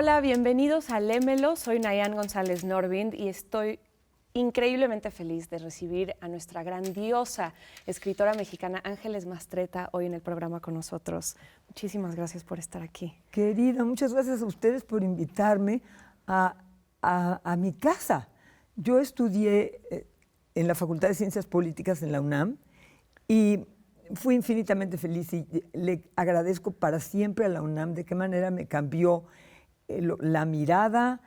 Hola, bienvenidos a Lémelo. Soy Nayan González Norvind y estoy increíblemente feliz de recibir a nuestra grandiosa escritora mexicana Ángeles Mastretta hoy en el programa con nosotros. Muchísimas gracias por estar aquí. Querida, muchas gracias a ustedes por invitarme a mi casa. Yo estudié en la Facultad de Ciencias Políticas en la UNAM y fui infinitamente feliz y le agradezco para siempre a la UNAM de qué manera me cambió la mirada,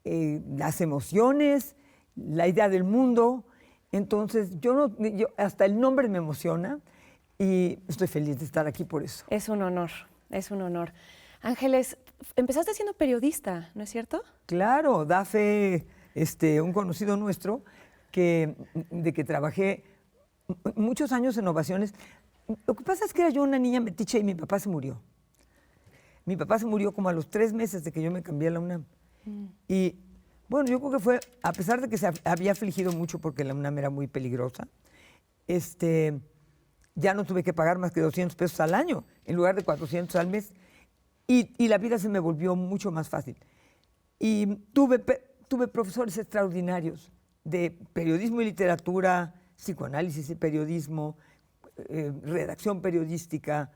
las emociones, la idea del mundo. Entonces, yo hasta el nombre me emociona y estoy feliz de estar aquí por eso. Es un honor, es un honor. Ángeles, empezaste siendo periodista, ¿no es cierto? Claro, da fe un conocido nuestro de que trabajé muchos años en Ovaciones. Lo que pasa es que era yo una niña metiche y mi papá se murió. Mi papá se murió como a los 3 meses de que yo me cambié a la UNAM. Y bueno, yo creo que fue, a pesar de que se había afligido mucho porque la UNAM era muy peligrosa, ya no tuve que pagar más que 200 pesos al año en lugar de 400 al mes. Y la vida se me volvió mucho más fácil. Y tuve profesores extraordinarios de periodismo y literatura, psicoanálisis y periodismo, redacción periodística,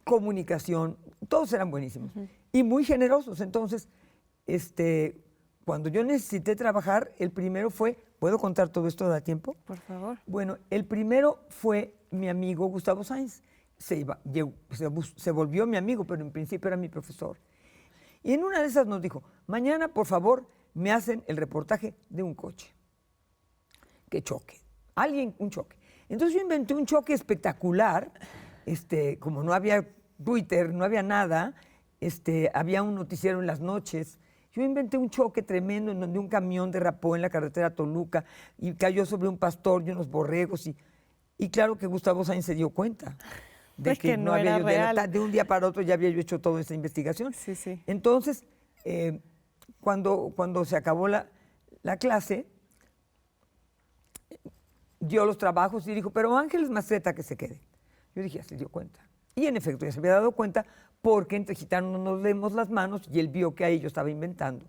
comunicación, todos eran buenísimos y muy generosos. Entonces, cuando yo necesité trabajar, el primero fue, ¿puedo contar todo esto? ¿Da tiempo? Por favor. Bueno, el primero fue mi amigo Gustavo Sáenz. Se volvió mi amigo, pero en principio era mi profesor. Y en una de esas nos dijo, mañana, por favor, me hacen el reportaje de un coche que choque. Un choque. Entonces yo inventé un choque espectacular. Como no había Twitter, no había nada, había un noticiero en las noches. Yo inventé un choque tremendo en donde un camión derrapó en la carretera Toluca y cayó sobre un pastor y unos borregos. Y claro que Gustavo Sáenz se dio cuenta de que no había yo de un día para otro ya había yo hecho toda esa investigación. Sí, sí. Entonces, cuando se acabó la clase, dio los trabajos y dijo, pero Ángeles Mastretta que se quede. Yo dije, ya se dio cuenta. Y en efecto, ya se había dado cuenta porque entre gitanos nos leemos las manos y él vio que ahí yo estaba inventando.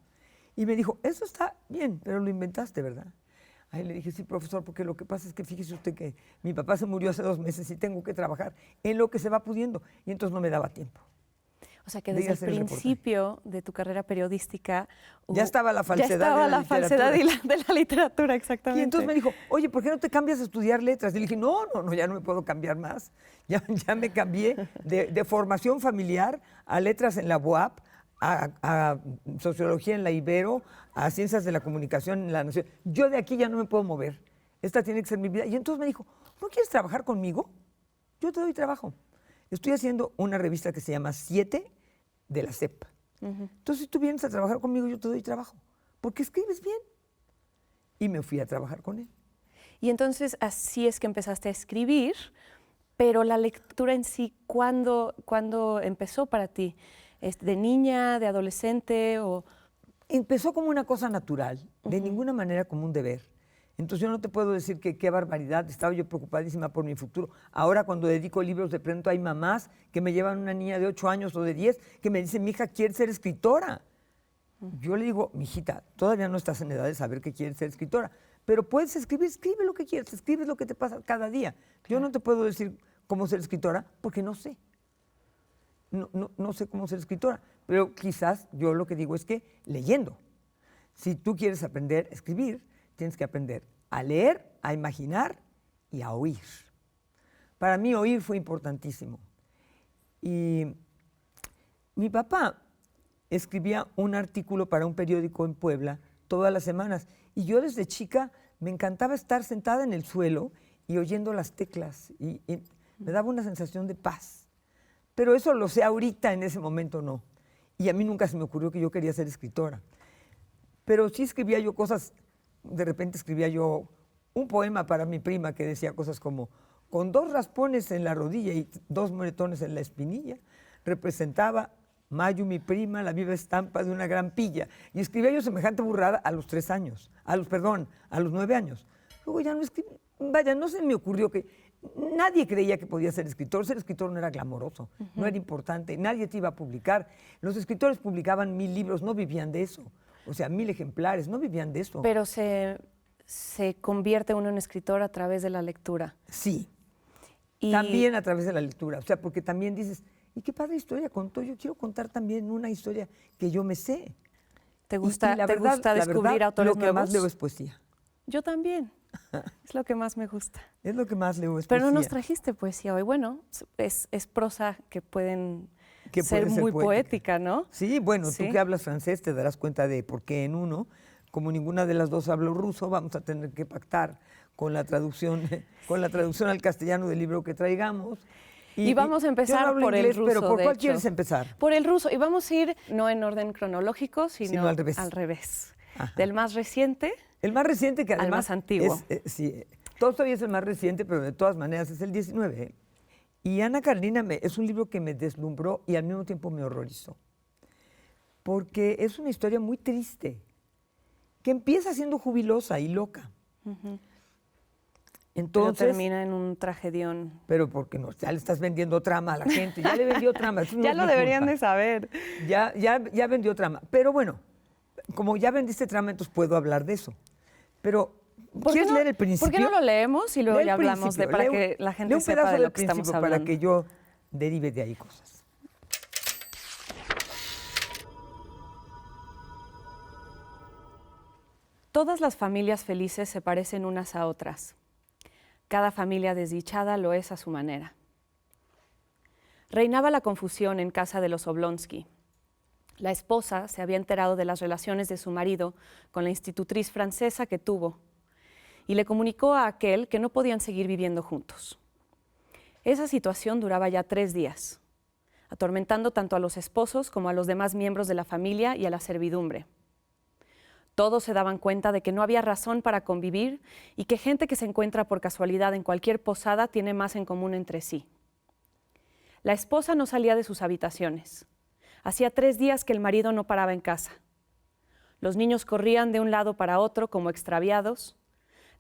Y me dijo, eso está bien, pero lo inventaste, ¿verdad? Ahí le dije, sí, profesor, porque lo que pasa es que fíjese usted que mi papá se murió hace 2 meses y tengo que trabajar en lo que se va pudiendo. Y entonces no me daba tiempo. O sea, que desde el principio de tu carrera periodística ya estaba la falsedad de la literatura, exactamente. Y entonces me dijo, oye, ¿por qué no te cambias a estudiar letras? Y le dije, no, ya no me puedo cambiar más. Ya me cambié de formación familiar a letras en la UAP, a sociología en la Ibero, a ciencias de la comunicación en la Nación. Yo de aquí ya no me puedo mover. Esta tiene que ser mi vida. Y entonces me dijo, ¿no quieres trabajar conmigo? Yo te doy trabajo. Estoy haciendo una revista que se llama 7 de la CEP. Entonces, si tú vienes a trabajar conmigo, yo te doy trabajo, porque escribes bien. Y me fui a trabajar con él. Y entonces, así es que empezaste a escribir, pero la lectura en sí, ¿cuándo empezó para ti? ¿De niña, de adolescente o...? Empezó como una cosa natural, de ninguna manera como un deber. Entonces yo no te puedo decir que qué barbaridad, estaba yo preocupadísima por mi futuro. Ahora cuando dedico libros, de pronto hay mamás que me llevan una niña de 8 años o de 10 que me dicen, mi hija quiere ser escritora. Yo le digo, mi hijita, todavía no estás en edad de saber que quieres ser escritora, pero puedes escribir, escribe lo que quieres, escribe lo que te pasa cada día. Yo no te puedo decir cómo ser escritora porque no sé. No sé cómo ser escritora, pero quizás yo lo que digo es que leyendo. Si tú quieres aprender a escribir, tienes que aprender a leer, a imaginar y a oír. Para mí oír fue importantísimo. Y mi papá escribía un artículo para un periódico en Puebla todas las semanas. Y yo desde chica me encantaba estar sentada en el suelo y oyendo las teclas. Y me daba una sensación de paz. Pero eso lo sé ahorita, en ese momento no. Y a mí nunca se me ocurrió que yo quería ser escritora. Pero sí escribía yo cosas. De repente escribía yo un poema para mi prima que decía cosas como, con 2 raspones en la rodilla y 2 moretones en la espinilla, representaba Mayu, mi prima, la viva estampa de una gran pilla. Y escribía yo semejante burrada a los 3 años, a los 9 años. Luego ya no escribí, vaya, no se me ocurrió que nadie creía que podía ser escritor. Ser escritor no era glamoroso, no era importante, nadie te iba a publicar. Los escritores publicaban 1000 libros, no vivían de eso. O sea, 1000 ejemplares, no vivían de eso. Pero se convierte uno en escritor a través de la lectura. Sí, también a través de la lectura. O sea, porque también dices, ¿y qué padre historia contó? Yo quiero contar también una historia que yo me sé. ¿Te gusta, la ¿te verdad, gusta la descubrir verdad, autores lo que nuevos? más leo es poesía. Yo también. Es lo que más me gusta. Es lo que más leo es Pero poesía. no nos trajiste poesía hoy. Bueno, es prosa que pueden Que ser puede ser muy poética, ¿no? Sí, bueno, Sí. tú que hablas francés te darás cuenta de por qué en uno, como ninguna de las dos habla ruso, vamos a tener que pactar con la traducción al castellano del libro que traigamos. Y vamos a empezar yo no hablo por el inglés, ruso, pero ¿por de cuál hecho. quieres empezar? Por el ruso. Y vamos a ir no en orden cronológico, sino al revés. Ajá. Del más reciente El más reciente, que al además más antiguo. sí, todavía es el más reciente, pero de todas maneras es el 19. ¿Eh? Y Ana Karenina es un libro que me deslumbró y al mismo tiempo me horrorizó. Porque es una historia muy triste, que empieza siendo jubilosa y loca. Entonces, pero termina en un tragedión. Pero porque no, ya le estás vendiendo trama a la gente, ya le vendió trama. Eso no Ya es lo mi deberían culpa. de saber. Ya vendió trama. Pero bueno, como ya vendiste trama, entonces puedo hablar de eso. Pero, ¿quieres leer el principio? ¿Por qué no lo leemos y luego Lee el ya hablamos principio, para lee que la gente lee un sepa pedazo de del lo que estamos principio hablando? para que yo derive de ahí cosas. Todas las familias felices se parecen unas a otras. Cada familia desdichada lo es a su manera. Reinaba la confusión en casa de los Oblonsky. La esposa se había enterado de las relaciones de su marido con la institutriz francesa que tuvo y le comunicó a aquel que no podían seguir viviendo juntos. Esa situación duraba ya 3 días, atormentando tanto a los esposos como a los demás miembros de la familia y a la servidumbre. Todos se daban cuenta de que no había razón para convivir y que gente que se encuentra por casualidad en cualquier posada tiene más en común entre sí. La esposa no salía de sus habitaciones. Hacía 3 días que el marido no paraba en casa. Los niños corrían de un lado para otro como extraviados.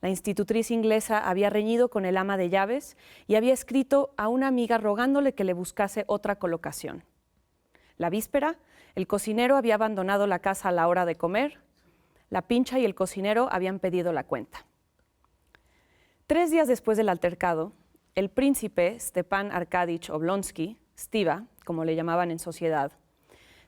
La institutriz inglesa había reñido con el ama de llaves y había escrito a una amiga rogándole que le buscase otra colocación. La víspera, el cocinero había abandonado la casa a la hora de comer. La pincha y el cocinero habían pedido la cuenta. 3 días después del altercado, el príncipe Stepan Arkadich Oblonsky, Stiva, como le llamaban en sociedad,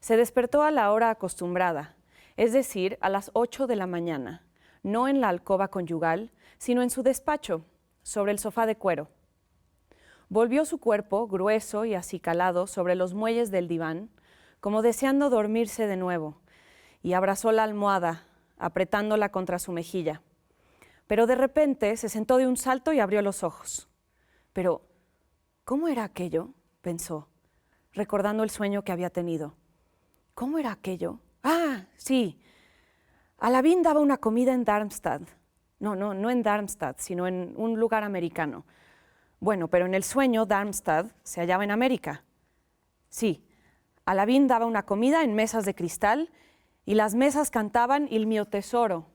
se despertó a la hora acostumbrada, es decir, a las 8 de la mañana, no en la alcoba conyugal, sino en su despacho, sobre el sofá de cuero. Volvió su cuerpo, grueso y acicalado, sobre los muelles del diván, como deseando dormirse de nuevo, y abrazó la almohada, apretándola contra su mejilla. Pero de repente se sentó de un salto y abrió los ojos. Pero, ¿cómo era aquello?, pensó, recordando el sueño que había tenido. ¿Cómo era aquello? Ah, sí. Alavín daba una comida en Darmstadt. No en Darmstadt, sino en un lugar americano. Bueno, pero en el sueño Darmstadt se hallaba en América. Sí, Alavín daba una comida en mesas de cristal y las mesas cantaban Il mio tesoro.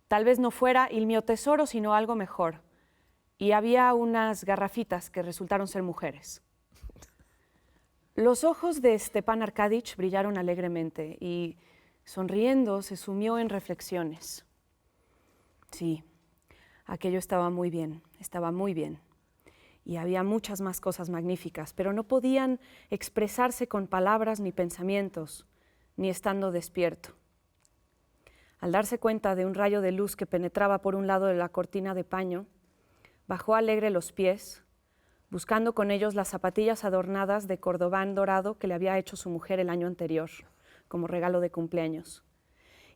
Tal vez no fuera Il mio tesoro, sino algo mejor. Y había unas garrafitas que resultaron ser mujeres. Los ojos de Stepan Arkadich brillaron alegremente y, sonriendo, se sumió en reflexiones. Sí, aquello estaba muy bien. Y había muchas más cosas magníficas, pero no podían expresarse con palabras ni pensamientos, ni estando despierto. Al darse cuenta de un rayo de luz que penetraba por un lado de la cortina de paño, bajó alegre los pies, buscando con ellos las zapatillas adornadas de cordobán dorado que le había hecho su mujer el año anterior, como regalo de cumpleaños.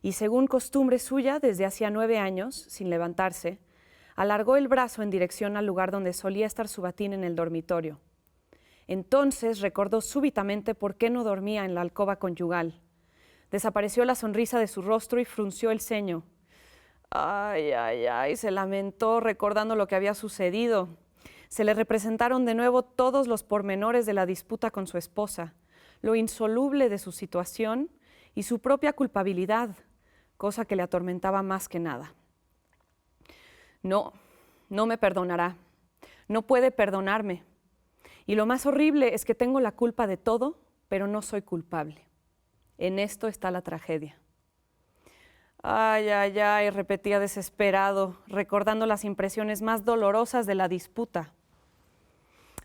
Y según costumbre suya, desde hacía 9 años, sin levantarse, alargó el brazo en dirección al lugar donde solía estar su batín en el dormitorio. Entonces recordó súbitamente por qué no dormía en la alcoba conyugal. Desapareció la sonrisa de su rostro y frunció el ceño. Ay, se lamentó recordando lo que había sucedido. Se le representaron de nuevo todos los pormenores de la disputa con su esposa, lo insoluble de su situación y su propia culpabilidad, cosa que le atormentaba más que nada. No, no me perdonará, no puede perdonarme. Y lo más horrible es que tengo la culpa de todo, pero no soy culpable. En esto está la tragedia. Ay, ay, ay, repetía desesperado, recordando las impresiones más dolorosas de la disputa.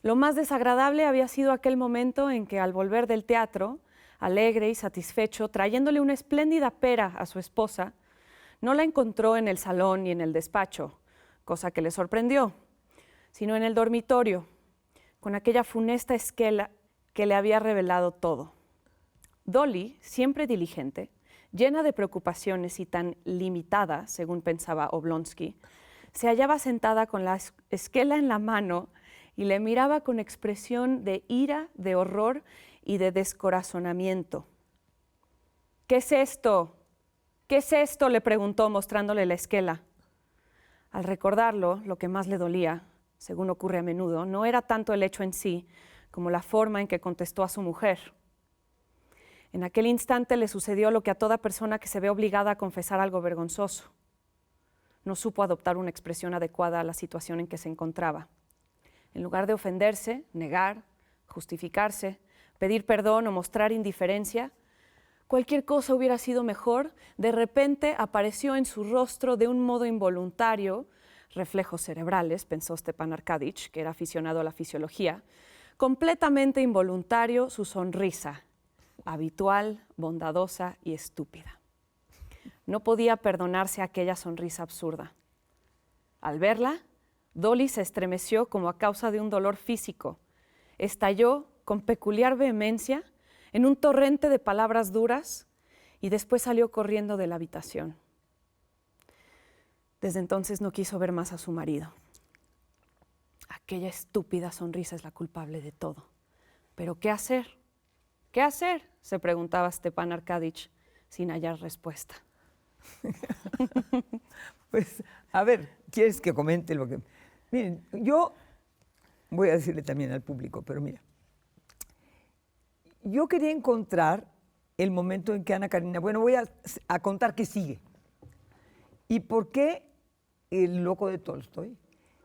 Lo más desagradable había sido aquel momento en que, al volver del teatro, alegre y satisfecho, trayéndole una espléndida pera a su esposa, no la encontró en el salón ni en el despacho, cosa que le sorprendió, sino en el dormitorio, con aquella funesta esquela que le había revelado todo. Dolly, siempre diligente, llena de preocupaciones y tan limitada, según pensaba Oblonsky, se hallaba sentada con la esquela en la mano y le miraba con expresión de ira, de horror y de descorazonamiento. ¿Qué es esto? ¿Qué es esto?, le preguntó, mostrándole la esquela. Al recordarlo, lo que más le dolía, según ocurre a menudo, no era tanto el hecho en sí, como la forma en que contestó a su mujer. En aquel instante le sucedió lo que a toda persona que se ve obligada a confesar algo vergonzoso. No supo adoptar una expresión adecuada a la situación en que se encontraba. En lugar de ofenderse, negar, justificarse, pedir perdón o mostrar indiferencia, cualquier cosa hubiera sido mejor. De repente apareció en su rostro de un modo involuntario, reflejos cerebrales, pensó Stepan Arkadich, que era aficionado a la fisiología, completamente involuntario su sonrisa, habitual, bondadosa y estúpida. No podía perdonarse aquella sonrisa absurda. Al verla, Dolly se estremeció como a causa de un dolor físico. Estalló con peculiar vehemencia en un torrente de palabras duras y después salió corriendo de la habitación. Desde entonces no quiso ver más a su marido. Aquella estúpida sonrisa es la culpable de todo. ¿Pero qué hacer? ¿Qué hacer?, se preguntaba Stepan Arkadich sin hallar respuesta. Pues, a ver, ¿quieres que comente lo que...? Miren, yo voy a decirle también al público, pero mira, yo quería encontrar el momento en que Ana Karenina, bueno, voy a contar qué sigue. ¿Y por qué El loco de Tolstoy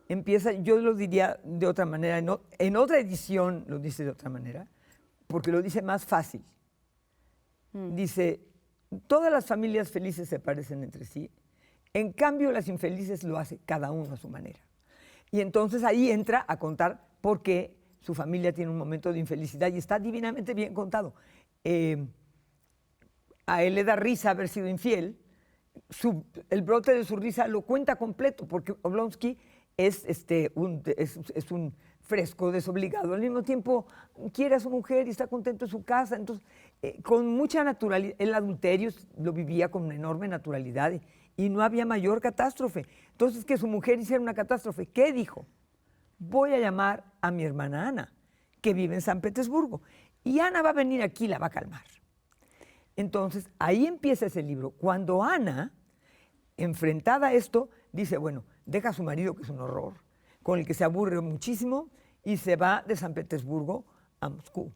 empieza, yo lo diría de otra manera, en otra edición lo dice de otra manera, porque lo dice más fácil. Dice, todas las familias felices se parecen entre sí, en cambio las infelices lo hace cada uno a su manera. Y entonces ahí entra a contar por qué su familia tiene un momento de infelicidad y está divinamente bien contado. A él le da risa haber sido infiel, el brote de su risa lo cuenta completo, porque Oblonsky es un fresco, desobligado. Al mismo tiempo quiere a su mujer y está contento en su casa. Entonces, con mucha naturalidad, el adulterio lo vivía con una enorme naturalidad y no había mayor catástrofe. Entonces, que su mujer hiciera una catástrofe, ¿qué dijo? Voy a llamar a mi hermana Ana, que vive en San Petersburgo, y Ana va a venir aquí y la va a calmar. Entonces, ahí empieza ese libro. Cuando Ana, enfrentada a esto, dice, bueno, deja a su marido, que es un horror, con el que se aburre muchísimo, y se va de San Petersburgo a Moscú.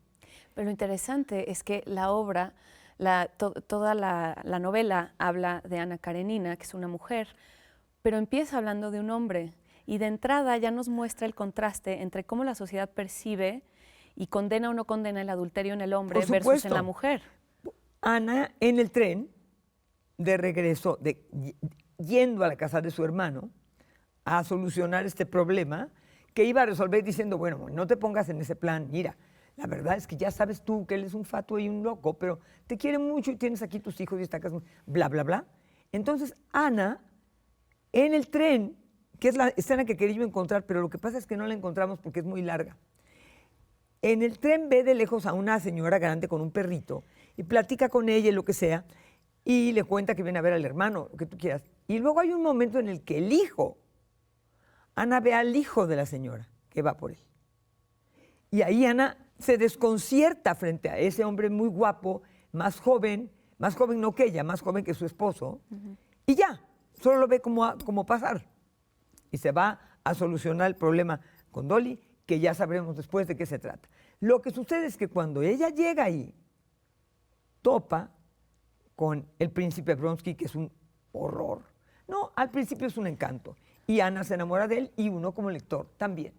Pero lo interesante es que la obra, toda la novela habla de Ana Karenina, que es una mujer, pero empieza hablando de un hombre, y de entrada ya nos muestra el contraste entre cómo la sociedad percibe y condena o no condena el adulterio en el hombre versus en la mujer. Ana, en el tren, de regreso, yendo a la casa de su hermano a solucionar este problema, que iba a resolver diciendo, bueno, no te pongas en ese plan, mira, la verdad es que ya sabes tú que él es un fatuo y un loco, pero te quiere mucho y tienes aquí tus hijos y esta casa, bla, bla, bla. Entonces, Ana, en el tren, que es la escena que quería yo encontrar, pero lo que pasa es que no la encontramos porque es muy larga. En el tren ve de lejos a una señora grande con un perrito y platica con ella y lo que sea, y le cuenta que viene a ver al hermano, lo que tú quieras. Y luego hay un momento en el que el hijo, Ana ve al hijo de la señora que va por él. Y ahí Ana se desconcierta frente a ese hombre muy guapo, más joven no que ella, más joven que su esposo, y ya, solo lo ve como pasar. Y se va a solucionar el problema con Dolly, que ya sabremos después de qué se trata. Lo que sucede es que cuando ella llega ahí, topa con el príncipe Vronsky, que es un horror. No, al principio es un encanto. y Ana se enamora de él y uno como lector también.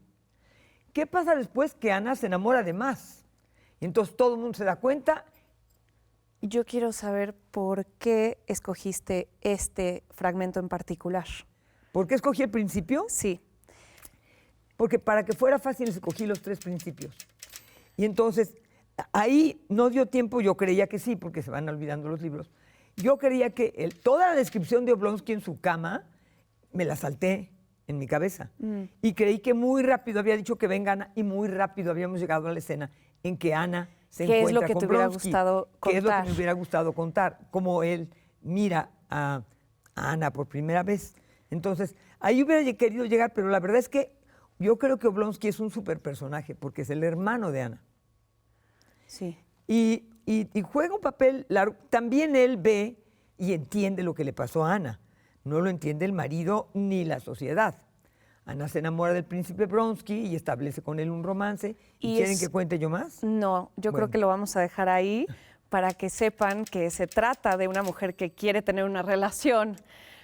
¿Qué pasa después? Que Ana se enamora de más. Y entonces todo el mundo se da cuenta. Yo quiero saber por qué escogiste este fragmento en particular. ¿Por qué escogí el principio? Sí. Porque para que fuera fácil escogí los 3 principios. Y entonces ahí no dio tiempo, yo creía que sí, porque se van olvidando los libros. Yo creía que toda la descripción de Oblonsky en su cama me la salté en mi cabeza. Y creí que muy rápido había dicho que venga Ana y muy rápido habíamos llegado a la escena en que Ana se ¿Qué encuentra es lo que con te hubiera Blonsky. gustado contar? ¿Qué es lo que me hubiera gustado contar? Cómo él mira a Ana por primera vez. Entonces, ahí hubiera querido llegar, pero la verdad es que yo creo que Oblonsky es un súper personaje porque es el hermano de Ana. Sí. Y juega un papel largo. También él ve y entiende lo que le pasó a Ana. No lo entiende el marido ni la sociedad. Ana se enamora del príncipe Bronsky y establece con él un romance. ¿Y quieren que cuente yo más? No, yo creo que lo vamos a dejar ahí para que sepan que se trata de una mujer que quiere tener una relación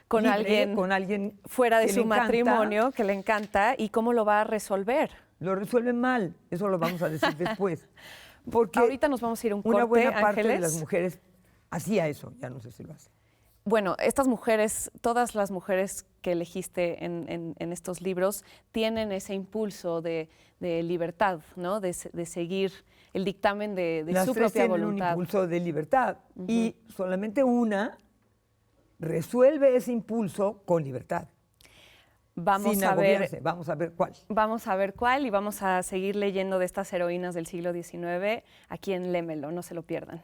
con alguien fuera de su matrimonio, que le encanta, y cómo lo va a resolver. Lo resuelve mal, eso lo vamos a decir después. Porque ahorita nos vamos a ir a un corte, una buena parte Ángeles. de las mujeres hacía eso, ya no sé si lo hace. Bueno, estas mujeres, todas las mujeres que elegiste en estos libros, tienen ese impulso de libertad, ¿no? De seguir el dictamen de su propia voluntad. Un impulso de libertad y solamente una resuelve ese impulso con libertad. Vamos a ver cuál. Vamos a ver cuál y vamos a seguir leyendo de estas heroínas del siglo XIX aquí en Lémelo, no se lo pierdan.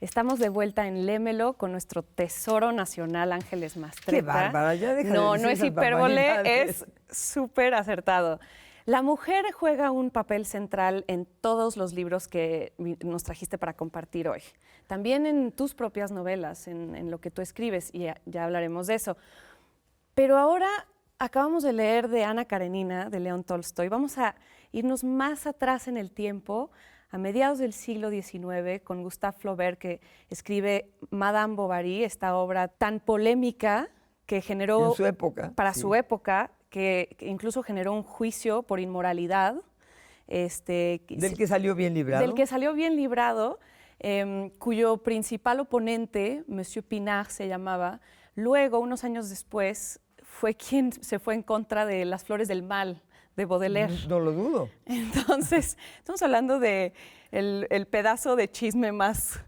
Estamos de vuelta en Lémelo con nuestro tesoro nacional Ángeles Mastretta. ¡Qué bárbara! Ya deja No, de decir no es esas hipérbole, barbaridades. es súper acertado. La mujer juega un papel central en todos los libros que nos trajiste para compartir hoy. También en tus propias novelas, en lo que tú escribes, y ya hablaremos de eso. Pero ahora acabamos de leer de Ana Karenina, de León Tolstoy. Vamos a irnos más atrás en el tiempo, a mediados del siglo XIX, con Gustave Flaubert, que escribe Madame Bovary, esta obra tan polémica que generó... En su época. Para su época, que incluso generó un juicio por inmoralidad. Del que salió bien librado. Del que salió bien librado, cuyo principal oponente, Monsieur Pinard se llamaba, luego, unos años después, fue quien se fue en contra de Las Flores del Mal, de Baudelaire. No lo dudo. Entonces, estamos hablando de el pedazo de chisme más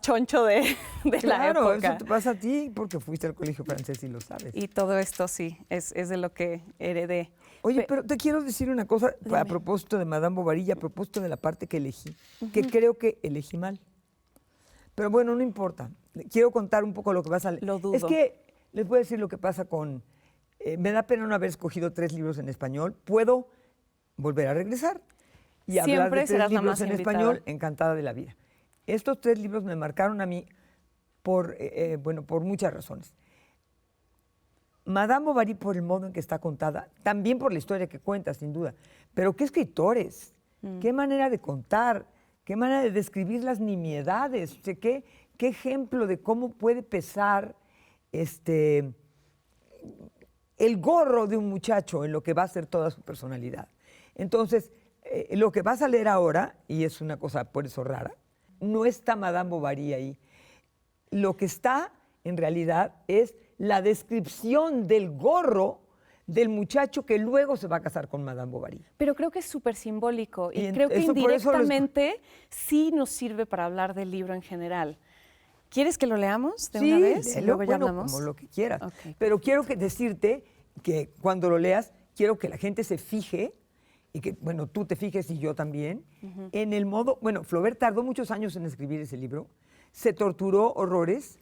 choncho de la época. Claro, eso te pasa a ti porque fuiste al colegio francés y lo sabes. Y todo esto sí, es de lo que heredé. Oye, pero te quiero decir una cosa Dime. a propósito de Madame Bovary y a propósito de la parte que elegí, que creo que elegí mal. Pero bueno, no importa. Quiero contar un poco lo que pasa. Lo dudo. Es que les voy a decir lo que pasa con... me da pena no haber escogido 3 libros en español. Puedo volver a regresar y hablar Siempre de 3 serás la libros más en invitada. español, encantada de la vida. Estos 3 libros me marcaron a mí por muchas razones. Madame Bovary por el modo en que está contada, también por la historia que cuenta, sin duda. Pero qué escritores, qué manera de contar, qué manera de describir las nimiedades, o sea, qué ejemplo de cómo puede pesar el gorro de un muchacho en lo que va a ser toda su personalidad. Entonces, lo que vas a leer ahora, y es una cosa por eso rara, no está Madame Bovary ahí. Lo que está, en realidad, es la descripción del gorro del muchacho que luego se va a casar con Madame Bovary. Pero creo que es súper simbólico y Y creo que eso, por eso indirectamente sí nos sirve para hablar del libro en general. ¿Quieres que lo leamos de Sí, una vez? Y léelo, luego ya bueno, hablamos. como lo que quieras. Ok. Pero quiero decirte que cuando lo leas, quiero que la gente se fije, y que, bueno, tú te fijes y yo también, en el modo... Bueno, Flaubert tardó muchos años en escribir ese libro, se torturó horrores,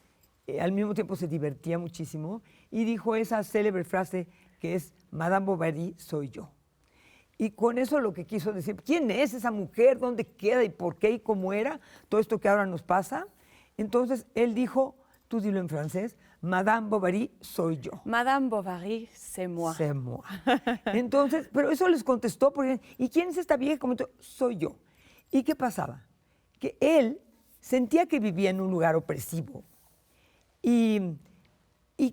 al mismo tiempo se divertía muchísimo, y dijo esa célebre frase que es, Madame Bovary soy yo. Y con eso lo que quiso decir, ¿quién es esa mujer? ¿Dónde queda? ¿Y por qué? ¿Y cómo era? Todo esto que ahora nos pasa. Entonces, él dijo, tú dilo en francés, Madame Bovary soy yo. Madame Bovary, c'est moi. C'est moi. Entonces, pero eso les contestó, porque, ¿y quién es esta vieja? Comentó, soy yo. ¿Y qué pasaba? Que él sentía que vivía en un lugar opresivo y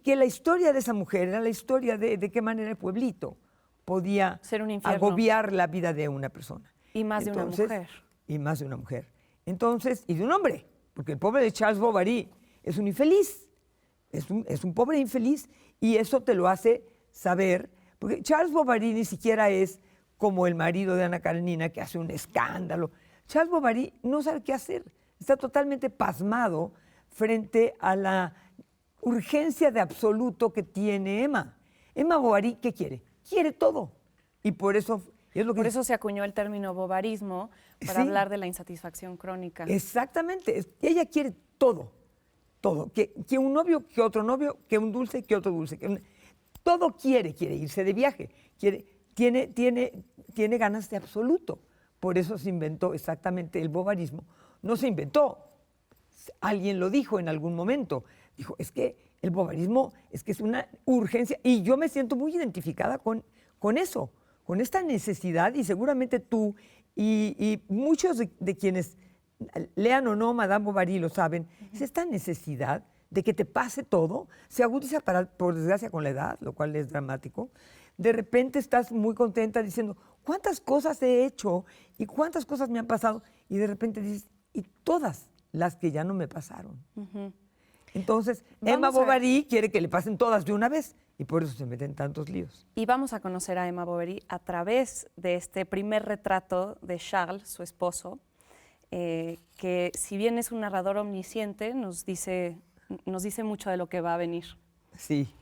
que la historia de esa mujer era la historia de qué manera el pueblito podía ser un infierno, agobiar la vida de una persona. Y más de una mujer. Y más de una mujer. Entonces, y de un hombre, porque el pobre de Charles Bovary es un infeliz. Es un pobre infeliz y eso te lo hace saber, porque Charles Bovary ni siquiera es como el marido de Ana Karenina que hace un escándalo. Charles Bovary no sabe qué hacer, está totalmente pasmado frente a la urgencia de absoluto que tiene Emma. Emma Bovary, ¿qué quiere? Quiere todo. Y por eso... Por eso se acuñó el término bovarismo para hablar de la insatisfacción crónica. Exactamente, ella quiere todo. Todo, que un novio, que otro novio, que un dulce, que otro dulce. Todo quiere irse de viaje, tiene ganas de absoluto. Por eso se inventó exactamente el bovarismo. No se inventó, alguien lo dijo en algún momento. Dijo, es que el bovarismo es una urgencia y yo me siento muy identificada con eso, con esta necesidad y seguramente tú y muchos de quienes... lean o no, Madame Bovary lo saben, es esta necesidad de que te pase todo, se agudiza por desgracia con la edad, lo cual es dramático. De repente estás muy contenta diciendo, ¿cuántas cosas he hecho y cuántas cosas me han pasado? Y de repente dices, y todas las que ya no me pasaron. Entonces, Emma Bovary quiere que le pasen todas de una vez y por eso se meten tantos líos. Y vamos a conocer a Emma Bovary a través de este primer retrato de Charles, su esposo, que si bien es un narrador omnisciente, nos dice mucho de lo que va a venir. Sí.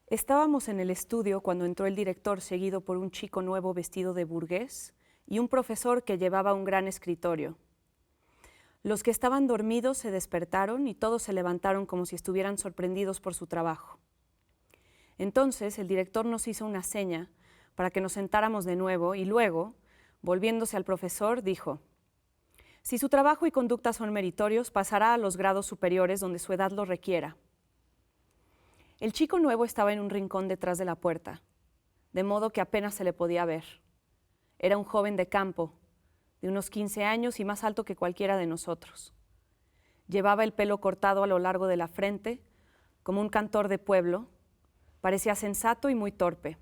Estábamos en el estudio cuando entró el director seguido por un chico nuevo vestido de burgués y un profesor que llevaba un gran escritorio. Los que estaban dormidos se despertaron y todos se levantaron como si estuvieran sorprendidos por su trabajo. Entonces el director nos hizo una seña para que nos sentáramos de nuevo y luego, volviéndose al profesor, dijo: si su trabajo y conducta son meritorios, pasará a los grados superiores donde su edad lo requiera. El chico nuevo estaba en un rincón detrás de la puerta, de modo que apenas se le podía ver. Era un joven de campo, de unos 15 años y más alto que cualquiera de nosotros. Llevaba el pelo cortado a lo largo de la frente, como un cantor de pueblo. Parecía sensato y muy torpe.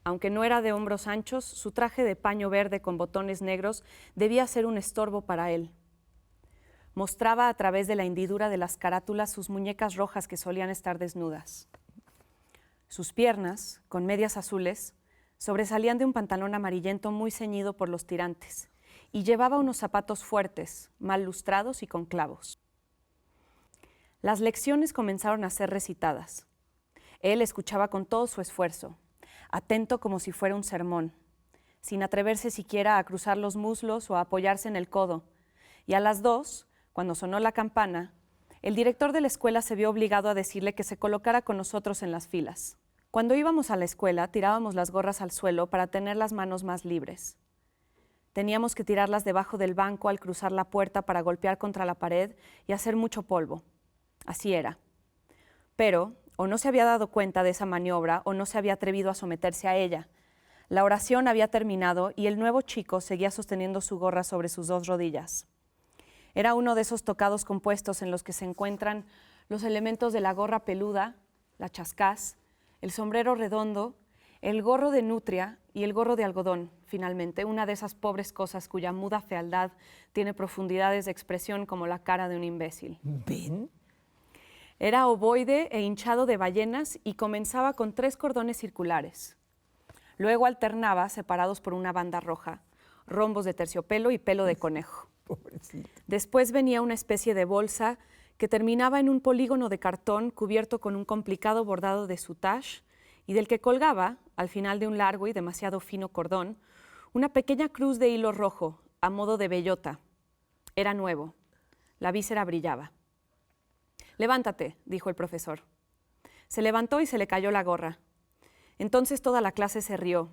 Aunque no era de hombros anchos, su traje de paño verde con botones negros debía ser un estorbo para él. Mostraba a través de la hendidura de las carátulas sus muñecas rojas que solían estar desnudas. Sus piernas, con medias azules, sobresalían de un pantalón amarillento muy ceñido por los tirantes y llevaba unos zapatos fuertes, mal lustrados y con clavos. Las lecciones comenzaron a ser recitadas. Él escuchaba con todo su esfuerzo, atento como si fuera un sermón, sin atreverse siquiera a cruzar los muslos o a apoyarse en el codo. Y a las 2, cuando sonó la campana, el director de la escuela se vio obligado a decirle que se colocara con nosotros en las filas. Cuando íbamos a la escuela, tirábamos las gorras al suelo para tener las manos más libres. Teníamos que tirarlas debajo del banco al cruzar la puerta para golpear contra la pared y hacer mucho polvo. Así era. Pero o no se había dado cuenta de esa maniobra o no se había atrevido a someterse a ella. La oración había terminado y el nuevo chico seguía sosteniendo su gorra sobre sus 2 rodillas. Era uno de esos tocados compuestos en los que se encuentran los elementos de la gorra peluda, la chascás, el sombrero redondo, el gorro de nutria y el gorro de algodón, finalmente, una de esas pobres cosas cuya muda fealdad tiene profundidades de expresión como la cara de un imbécil. ¿Ven? Era ovoide e hinchado de ballenas y comenzaba con 3 cordones circulares. Luego alternaba, separados por una banda roja, rombos de terciopelo y pelo de conejo. Pobrecito. Después venía una especie de bolsa que terminaba en un polígono de cartón cubierto con un complicado bordado de soutache y del que colgaba, al final de un largo y demasiado fino cordón, una pequeña cruz de hilo rojo, a modo de bellota. Era nuevo. La víscera brillaba. «Levántate», dijo el profesor. Se levantó y se le cayó la gorra. Entonces toda la clase se rió.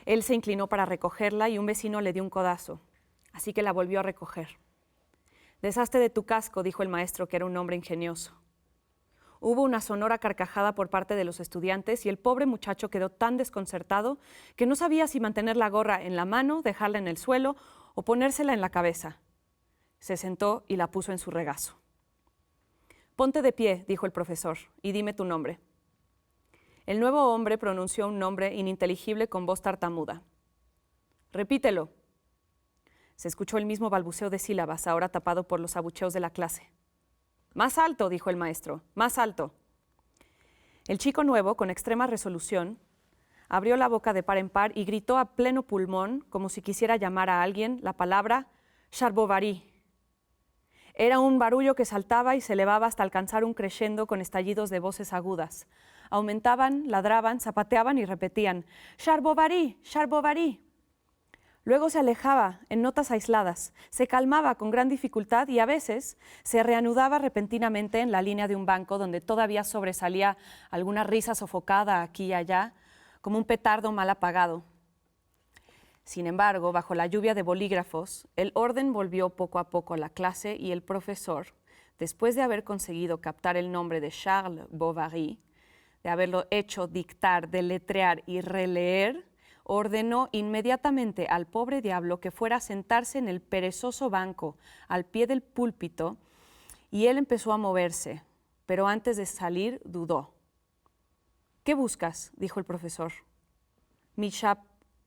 Él se inclinó para recogerla y un vecino le dio un codazo. así que la volvió a recoger. «Deshazte de tu casco», dijo el maestro, que era un hombre ingenioso. Hubo una sonora carcajada por parte de los estudiantes y el pobre muchacho quedó tan desconcertado que no sabía si mantener la gorra en la mano, dejarla en el suelo o ponérsela en la cabeza. Se sentó y la puso en su regazo. «Ponte de pie», dijo el profesor, «y dime tu nombre». El nuevo hombre pronunció un nombre ininteligible con voz tartamuda. «Repítelo». Se escuchó el mismo balbuceo de sílabas, ahora tapado por los abucheos de la clase. «Más alto», dijo el maestro, «más alto». El chico nuevo, con extrema resolución, abrió la boca de par en par y gritó a pleno pulmón, como si quisiera llamar a alguien, la palabra «Charbovary». Era un barullo que saltaba y se elevaba hasta alcanzar un crescendo con estallidos de voces agudas. Aumentaban, ladraban, zapateaban y repetían «Charbovary, Charbovary». Luego se alejaba en notas aisladas, se calmaba con gran dificultad y a veces se reanudaba repentinamente en la línea de un banco donde todavía sobresalía alguna risa sofocada aquí y allá, como un petardo mal apagado. Sin embargo, bajo la lluvia de bolígrafos, el orden volvió poco a poco a la clase y el profesor, después de haber conseguido captar el nombre de Charles Bovary, de haberlo hecho dictar, deletrear y releer, ordenó inmediatamente al pobre diablo que fuera a sentarse en el perezoso banco al pie del púlpito y él empezó a moverse, pero antes de salir dudó. «¿Qué buscas?», dijo el profesor. «Mi chap»,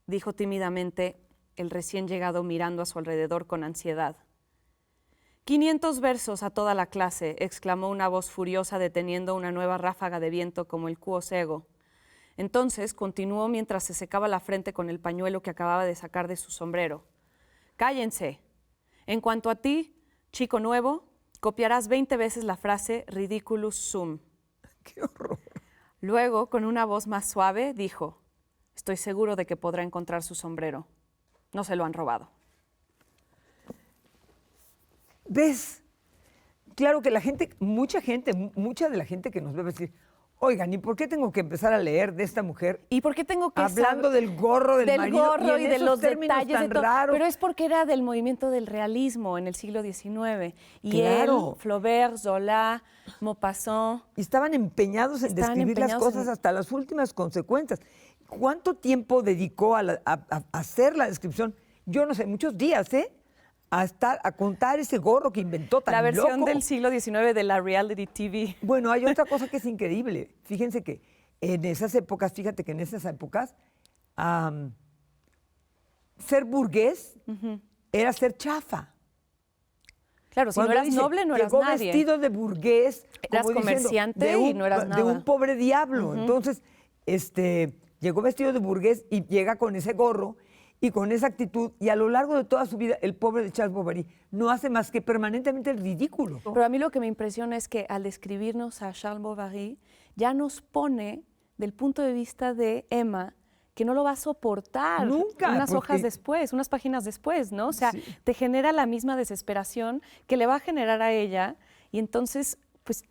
dijo tímidamente el recién llegado mirando a su alrededor con ansiedad. «500 versos a toda la clase», exclamó una voz furiosa deteniendo una nueva ráfaga de viento como el quo cego. Entonces continuó mientras se secaba la frente con el pañuelo que acababa de sacar de su sombrero. «Cállense. En cuanto a ti, chico nuevo, copiarás 20 veces la frase ridiculus sum». ¡Qué horror! Luego, con una voz más suave, dijo: «Estoy seguro de que podrá encontrar su sombrero. No se lo han robado». ¿Ves? Claro que mucha de la gente que nos ve va a decir, oigan, ¿y por qué tengo que empezar a leer de esta mujer? ¿Y por qué tengo que hablando del gorro del marido gorro y de los detalles tan de todo? raros? Pero es porque era del movimiento del realismo en el siglo XIX. Y Claro. él, Flaubert, Zola, Maupassant. Y estaban empeñados en describir las cosas hasta las últimas consecuencias. ¿Cuánto tiempo dedicó a hacer la descripción? Yo no sé, muchos días, ¿eh? A contar ese gorro que inventó tan La versión loco. del siglo XIX de la reality TV. Bueno, hay otra cosa que es increíble. Fíjense que en esas épocas, ser burgués era ser chafa. Claro, si Cuando no eras dice, noble, no eras llegó nadie. vestido de burgués. Eras como diciendo, comerciante y no eras de nada. un pobre diablo. Entonces, llegó vestido de burgués y llega con ese gorro y con esa actitud, y a lo largo de toda su vida, el pobre de Charles Bovary no hace más que permanentemente el ridículo. Pero a mí lo que me impresiona es que al describirnos a Charles Bovary, ya nos pone del punto de vista de Emma, que no lo va a soportar Nunca, unas porque- hojas después, unas páginas después, ¿no? O sea, Sí. te genera la misma desesperación que le va a generar a ella, y entonces, pues,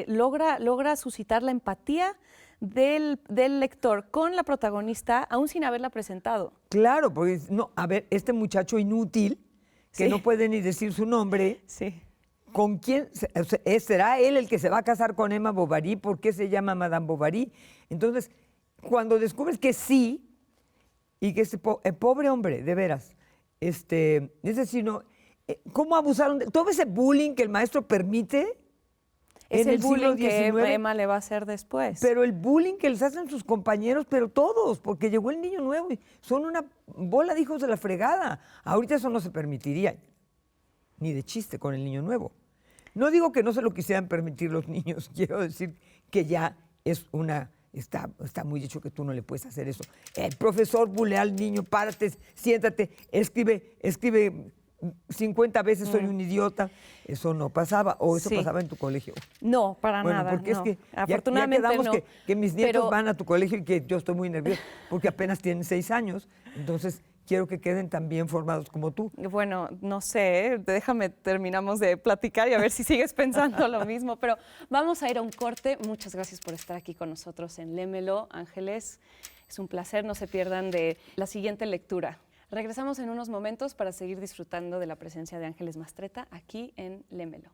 logra suscitar la empatía del lector con la protagonista, aún sin haberla presentado. Claro, porque no, a ver, este muchacho inútil, que Sí. no puede ni decir su nombre, Sí. ¿con quién? ¿Será él el que se va a casar con Emma Bovary? ¿Por qué se llama Madame Bovary? Entonces, cuando descubres que sí, y que ese pobre hombre, de veras, es decir, no, ¿cómo abusaron de todo ese bullying que el maestro permite? Es en el siglo bullying que XIX? Emma le va a hacer después. Pero el bullying que les hacen sus compañeros, pero todos, porque llegó el niño nuevo y son una bola de hijos de la fregada. Ahorita eso no se permitiría, ni de chiste con el niño nuevo. No digo que no se lo quisieran permitir los niños, quiero decir que ya es está muy dicho que tú no le puedes hacer eso. El profesor bulea al niño, párate, siéntate, escribe 50 veces soy un idiota. Eso no pasaba, o eso Sí. pasaba en tu colegio. No, para Bueno, nada. porque no. es que Afortunadamente ya quedamos no. que mis nietos Pero- van a tu colegio y que yo estoy muy nerviosa porque apenas tienen 6 años. Entonces, quiero que queden tan bien formados como tú. Bueno, no sé, terminamos de platicar y a ver si sigues pensando lo mismo, pero vamos a ir a un corte. Muchas gracias por estar aquí con nosotros en Lémelo, Ángeles. Es un placer, no se pierdan de la siguiente lectura. Regresamos en unos momentos para seguir disfrutando de la presencia de Ángeles Mastretta aquí en Lémelo.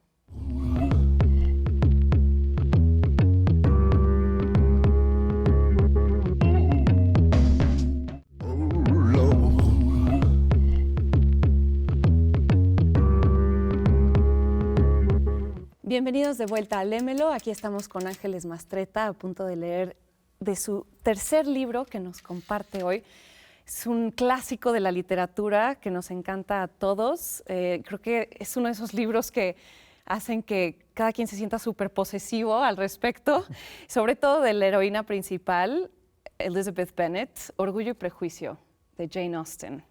Bienvenidos de vuelta a Lémelo. Aquí estamos con Ángeles Mastretta, a punto de leer de su tercer libro que nos comparte hoy. Es un clásico de la literatura que nos encanta a todos. Creo que es uno de esos libros que hacen que cada quien se sienta súper posesivo al respecto, sobre todo de la heroína principal, Elizabeth Bennet, Orgullo y Prejuicio, de Jane Austen.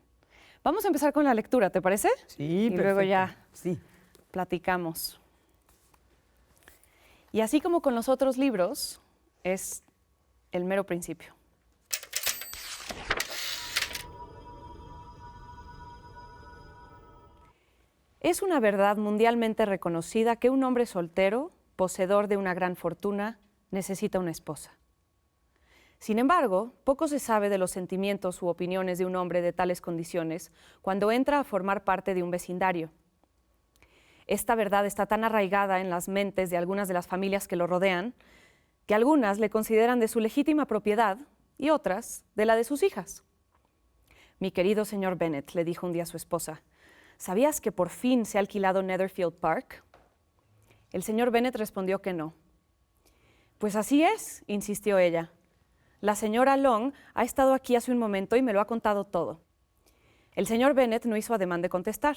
Vamos a empezar con la lectura, ¿te parece? Sí, y perfecto. luego ya Sí. platicamos. Y así como con los otros libros, es el mero principio. Es una verdad mundialmente reconocida que un hombre soltero, poseedor de una gran fortuna, necesita una esposa. Sin embargo, poco se sabe de los sentimientos u opiniones de un hombre de tales condiciones cuando entra a formar parte de un vecindario. Esta verdad está tan arraigada en las mentes de algunas de las familias que lo rodean, que algunas le consideran de su legítima propiedad y otras de la de sus hijas. Mi querido señor Bennet, le dijo un día a su esposa, ¿sabías que por fin se ha alquilado Netherfield Park? El señor Bennet respondió que no. Pues así es, insistió ella. La señora Long ha estado aquí hace un momento y me lo ha contado todo. El señor Bennet no hizo ademán de contestar.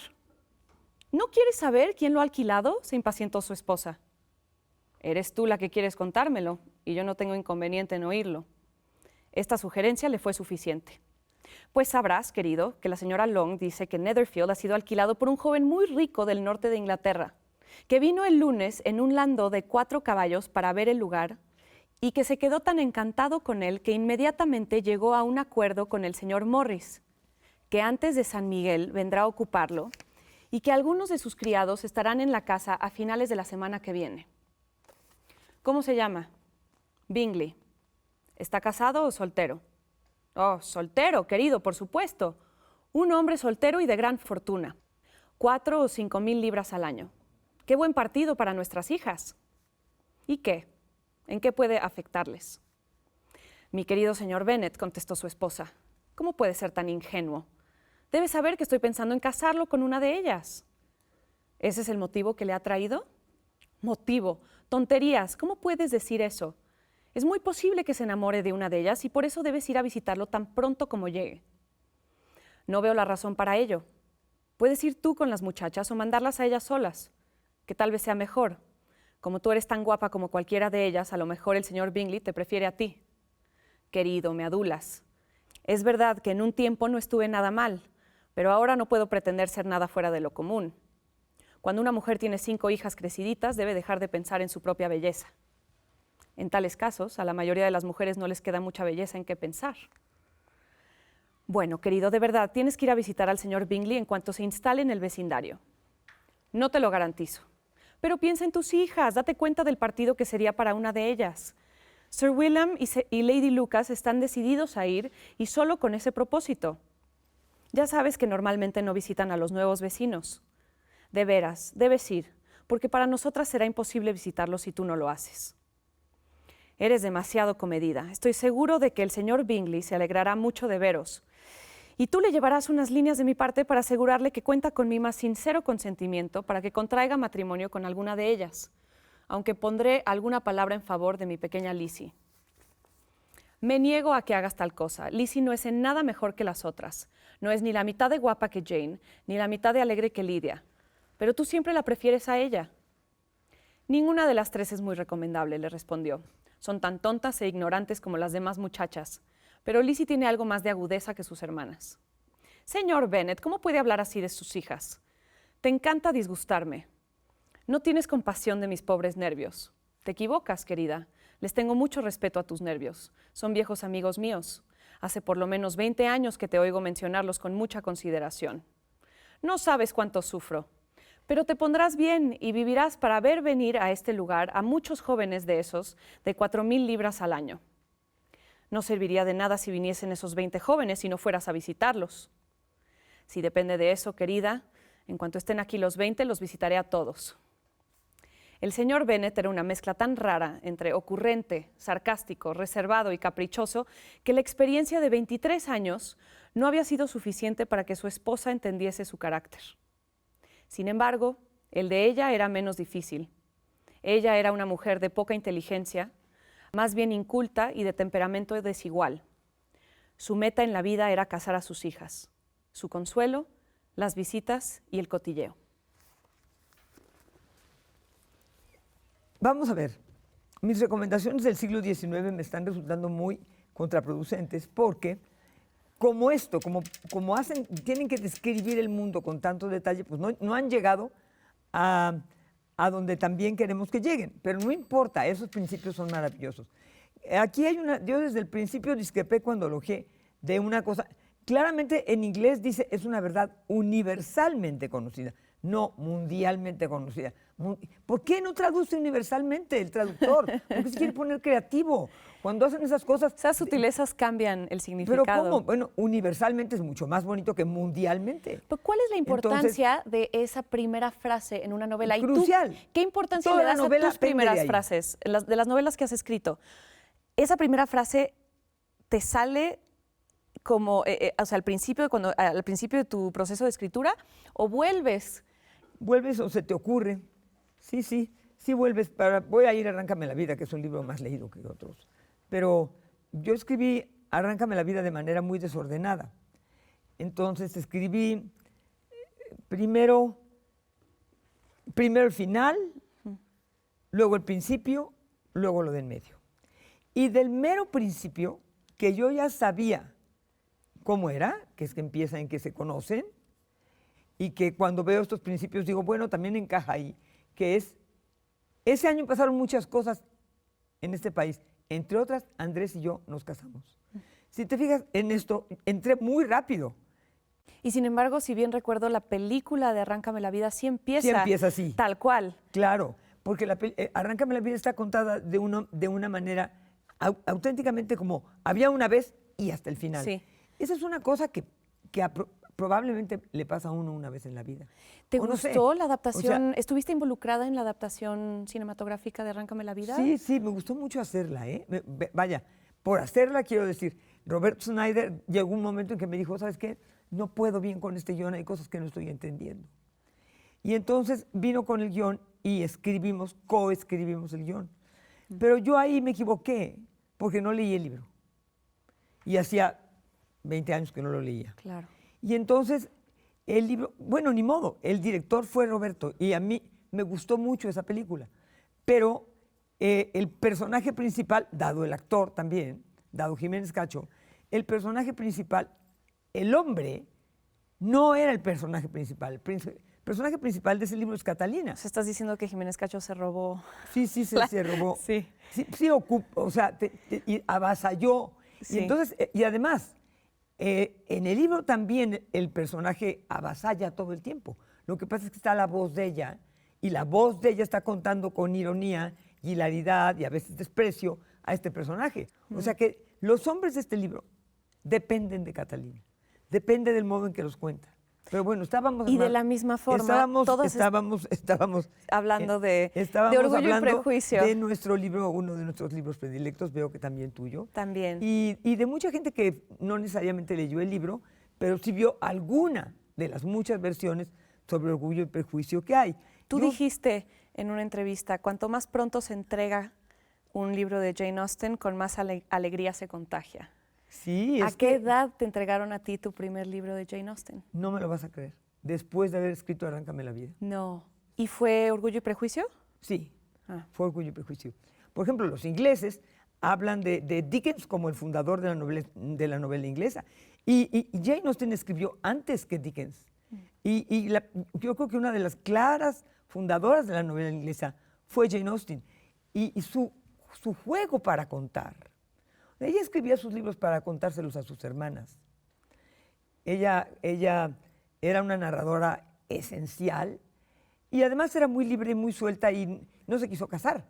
¿No quieres saber quién lo ha alquilado?, se impacientó su esposa. Eres tú la que quieres contármelo, y yo no tengo inconveniente en oírlo. Esta sugerencia le fue suficiente. Pues sabrás, querido, que la señora Long dice que Netherfield ha sido alquilado por un joven muy rico del norte de Inglaterra, que vino el lunes en un landó de 4 caballos para ver el lugar y que se quedó tan encantado con él que inmediatamente llegó a un acuerdo con el señor Morris, que antes de San Miguel vendrá a ocuparlo y que algunos de sus criados estarán en la casa a finales de la semana que viene. ¿Cómo se llama? Bingley. ¿Está casado o soltero? Oh, soltero, querido, por supuesto. Un hombre soltero y de gran fortuna. 4 o 5 mil libras al año. ¡Qué buen partido para nuestras hijas! ¿Y qué? ¿En qué puede afectarles? Mi querido señor Bennet, contestó su esposa, ¿cómo puede ser tan ingenuo? Debe saber que estoy pensando en casarlo con una de ellas. ¿Ese es el motivo que le ha traído? Motivo, tonterías, ¿cómo puedes decir eso? Es muy posible que se enamore de una de ellas y por eso debes ir a visitarlo tan pronto como llegue. No veo la razón para ello. Puedes ir tú con las muchachas o mandarlas a ellas solas, que tal vez sea mejor. Como tú eres tan guapa como cualquiera de ellas, a lo mejor el señor Bingley te prefiere a ti. Querido, me adulas. Es verdad que en un tiempo no estuve nada mal, pero ahora no puedo pretender ser nada fuera de lo común. Cuando una mujer tiene 5 hijas creciditas, debe dejar de pensar en su propia belleza. En tales casos, a la mayoría de las mujeres no les queda mucha belleza en qué pensar. Bueno, querido, de verdad, tienes que ir a visitar al señor Bingley en cuanto se instale en el vecindario. No te lo garantizo. Pero piensa en tus hijas, date cuenta del partido que sería para una de ellas. Sir William y Lady Lucas están decididos a ir y solo con ese propósito. Ya sabes que normalmente no visitan a los nuevos vecinos. De veras, debes ir, porque para nosotras será imposible visitarlos si tú no lo haces. Eres demasiado comedida. Estoy seguro de que el señor Bingley se alegrará mucho de veros. Y tú le llevarás unas líneas de mi parte para asegurarle que cuenta con mi más sincero consentimiento para que contraiga matrimonio con alguna de ellas, aunque pondré alguna palabra en favor de mi pequeña Lizzie. Me niego a que hagas tal cosa. Lizzie no es en nada mejor que las otras. No es ni la mitad de guapa que Jane, ni la mitad de alegre que Lydia. Pero tú siempre la prefieres a ella. Ninguna de las 3 es muy recomendable, le respondió. Son tan tontas e ignorantes como las demás muchachas. Pero Lizzie tiene algo más de agudeza que sus hermanas. Señor Bennet, ¿cómo puede hablar así de sus hijas? Te encanta disgustarme. No tienes compasión de mis pobres nervios. Te equivocas, querida. Les tengo mucho respeto a tus nervios. Son viejos amigos míos. Hace por lo menos 20 años que te oigo mencionarlos con mucha consideración. No sabes cuánto sufro. Pero te pondrás bien y vivirás para ver venir a este lugar a muchos jóvenes de esos de 4,000 libras al año. No serviría de nada si viniesen esos 20 jóvenes y no fueras a visitarlos. Si depende de eso, querida, en cuanto estén aquí los 20, los visitaré a todos. El señor Bennet era una mezcla tan rara entre ocurrente, sarcástico, reservado y caprichoso que la experiencia de 23 años no había sido suficiente para que su esposa entendiese su carácter. Sin embargo, el de ella era menos difícil. Ella era una mujer de poca inteligencia, más bien inculta y de temperamento desigual. Su meta en la vida era casar a sus hijas. Su consuelo, las visitas y el cotilleo. Vamos a ver, mis recomendaciones del siglo XIX me están resultando muy contraproducentes porque como esto, como hacen, tienen que describir el mundo con tanto detalle, pues no han llegado a donde también queremos que lleguen. Pero no importa, esos principios son maravillosos. Aquí yo desde el principio discrepé cuando elogié de una cosa. Claramente en inglés dice, es una verdad universalmente conocida, no mundialmente conocida. ¿Por qué no traduce universalmente el traductor? ¿Por qué se quiere poner creativo? Cuando hacen esas cosas... Esas sutilezas cambian el significado. ¿Pero cómo? Bueno, universalmente es mucho más bonito que mundialmente. Pero ¿cuál es la importancia de esa primera frase en una novela? Crucial. ¿Y tú, qué importancia Toda le das la novela a tus pende de primeras ahí. frases, de las novelas que has escrito? ¿Esa primera frase te sale como, o sea, al principio de tu proceso de escritura, o vuelves? ¿Vuelves o se te ocurre? Sí vuelves. Voy a ir a Arráncame la vida, que es un libro más leído que otros. Pero yo escribí Arráncame la vida de manera muy desordenada. Entonces escribí primero el final, luego el principio, luego lo del medio. Y del mero principio, que yo ya sabía cómo era, que es que empieza en que se conocen, y que cuando veo estos principios digo, bueno, también encaja ahí, que es, ese año pasaron muchas cosas en este país, entre otras, Andrés y yo nos casamos. Si te fijas en esto, entré muy rápido. Y sin embargo, si bien recuerdo, la película de Arráncame la vida sí empieza así. tal cual. Claro, porque Arráncame la vida está contada de una manera auténticamente como había una vez y hasta el final. Sí. Esa es una cosa que probablemente le pasa a uno una vez en la vida. ¿Te O no sé. gustó la adaptación? O sea, ¿Estuviste involucrada en la adaptación cinematográfica de Arráncame la vida? Sí, me gustó mucho hacerla. Vaya, por hacerla quiero decir, Robert Schneider llegó un momento en que me dijo, ¿sabes qué? No puedo bien con este guión, hay cosas que no estoy entendiendo. Y entonces vino con el guión y coescribimos el guión. Pero yo ahí me equivoqué, porque no leí el libro. Y hacía 20 años que no lo leía. Claro. Y entonces el libro, bueno, ni modo, el director fue Roberto y a mí me gustó mucho esa película. Pero el personaje principal, dado el actor también, dado Jiménez Cacho, el personaje principal, el hombre, no era el personaje principal. El personaje principal de ese libro es Catalina. O sea, estás diciendo que Jiménez Cacho se robó. Sí, se robó. Sí. Sí, o sea, y avasalló. Sí. Y entonces, y además, en el libro también el personaje avasalla todo el tiempo. Lo que pasa es que está la voz de ella, y la voz de ella está contando con ironía, hilaridad y a veces desprecio a este personaje. O sea que los hombres de este libro dependen de Catalina, depende del modo en que los cuenta. Pero bueno, estábamos... Y de la misma forma, estábamos hablando de Orgullo y hablando Prejuicio. de nuestro libro, uno de nuestros libros predilectos, veo que también tuyo. También. Y de mucha gente que no necesariamente leyó el libro, pero sí vio alguna de las muchas versiones sobre Orgullo y Prejuicio que hay. Tú dijiste en una entrevista, cuanto más pronto se entrega un libro de Jane Austen, con más alegría se contagia. Sí, ¿A qué edad te entregaron a ti tu primer libro de Jane Austen? No me lo vas a creer. Después de haber escrito Arráncame la vida. No. ¿Y fue Orgullo y Prejuicio? Sí, fue Orgullo y Prejuicio. Por ejemplo, los ingleses hablan de Dickens como el fundador de la novela inglesa. Y Jane Austen escribió antes que Dickens. Yo creo que una de las claras fundadoras de la novela inglesa fue Jane Austen. Y su juego para contar. Ella escribía sus libros para contárselos a sus hermanas. Ella era una narradora esencial y además era muy libre y muy suelta y no se quiso casar.